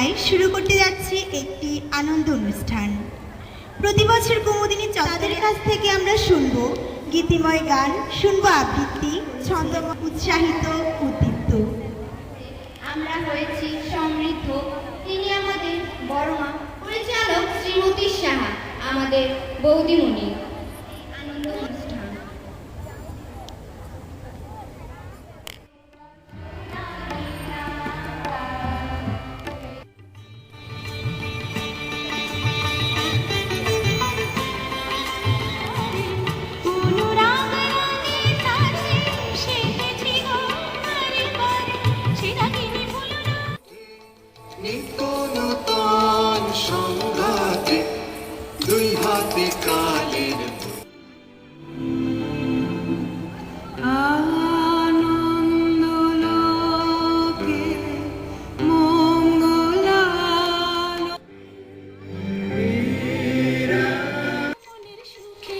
তাই শুরু করতে যাচ্ছি একটি আনন্দ অনুষ্ঠান। প্রতি বছর কুমুদিনী তাদের কাছ থেকে আমরা শুনব গীতিময় গান, শুনবো আবৃত্তি, ছন্দময়, উৎসাহিত, উদ্দীপ্ত। আমরা হয়েছি সমৃদ্ধ। তিনি আমাদের বড় মা। পরিচালক শ্রীমতী সাহা আমাদের বৌদিমণি। আনন্দ অনুষ্ঠান। নিত্য নূতন সংঘাতে দুই হাতে কালের আনন্দলোকে মঙ্গলালো মনের সুখে